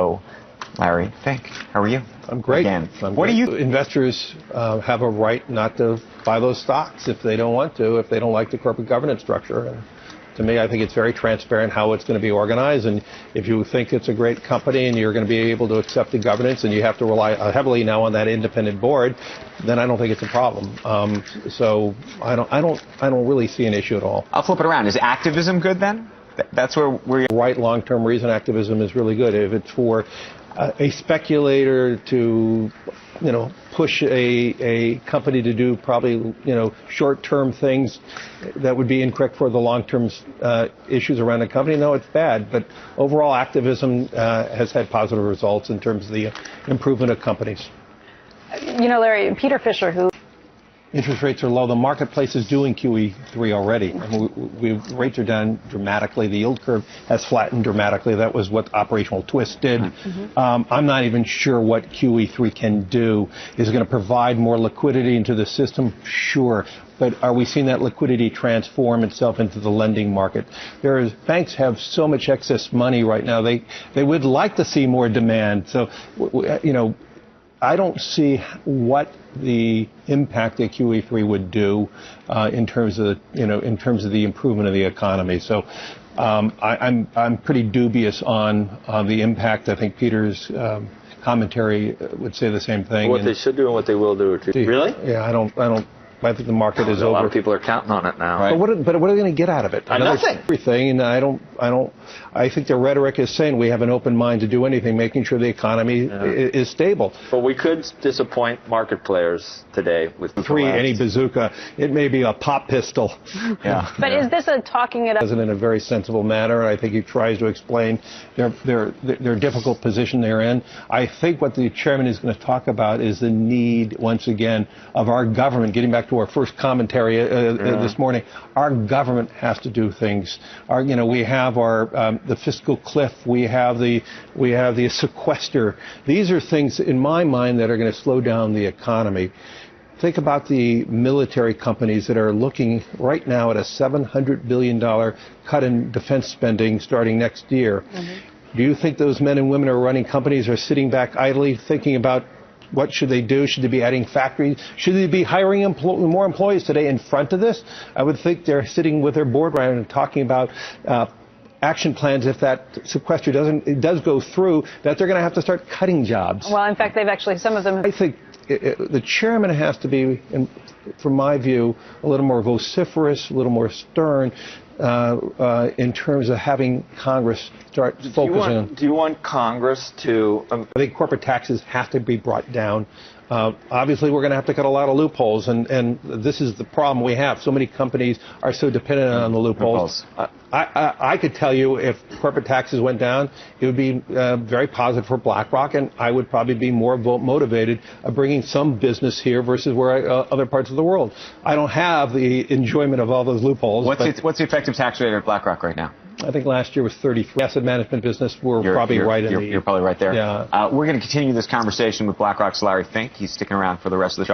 Larry Fink, how are you? I'm great. Again. What do you? Investors have a right not to buy those stocks if they don't want to, if they don't like the corporate governance structure. And to me, I think it's very transparent how it's going to be organized. And if you think it's a great company and you're going to be able to accept the governance and you have to rely heavily now on that independent board, then I don't think it's a problem. So I don't really see an issue at all. I'll flip it around. Is activism good then? That's where we're right. Long-term reason activism is really good. If it's for a speculator to, push a company to do probably, short-term things that would be incorrect for the long-term issues around the company, no, it's bad. But overall activism has had positive results in terms of the improvement of companies. Larry, Peter Fisher, who interest rates are low. The marketplace is doing QE3 already. I mean, rates are down dramatically. The yield curve has flattened dramatically. That was what Operational Twist did. I'm not even sure what QE3 can do. Is it going to provide more liquidity into the system? Sure. But are we seeing that liquidity transform itself into the lending market? Banks have so much excess money right now. They would like to see more demand. So, I don't see what the impact that QE3 would do in terms of the improvement of the economy. So I'm pretty dubious on the impact. I think Peter's commentary would say the same thing. What they should do and what they will do. Really? Yeah, I think the market is over. A lot of people are counting on it now. Right. But what are they going to get out of it? Nothing. Everything. And I think the rhetoric is saying we have an open mind to do anything, making sure the economy is stable. But we could disappoint market players today with any bazooka. It may be a pop pistol. Yeah. But is this a talking it up? In a very sensible manner. I think he tries to explain their difficult position they're in. I think what the chairman is going to talk about is the need, once again, of our government, getting back to our first commentary this morning, our government has to do things. We have the fiscal cliff, we have the sequester. These are things, in my mind, that are going to slow down the economy. Think about the military companies that are looking right now at a $700 billion cut in defense spending starting next year. Do you think those men and women who are running companies are sitting back idly thinking about what should they do? Should they be adding factories? Should they be hiring more employees today in front of this? I would think they're sitting with their board right and talking about action plans if that sequester does go through, that they're going to have to start cutting jobs. Well, in fact, they've actually, some of them have. I think the chairman has to be, from my view, a little more vociferous, a little more stern in terms of having Congress start focusing on. Do you want Congress to? I think corporate taxes have to be brought down. Obviously, we're going to have to cut a lot of loopholes, and this is the problem we have. So many companies are so dependent on the loopholes. I could tell you if corporate taxes went down, it would be very positive for BlackRock, and I would probably be more motivated of bringing some business here versus where other parts of the world. I don't have the enjoyment of all those loopholes. What's the effective tax rate at BlackRock right now? I think last year was 33. Asset management business, you're probably right. You're probably right there. Yeah. We're going to continue this conversation with BlackRock's Larry Fink. He's sticking around for the rest of the show.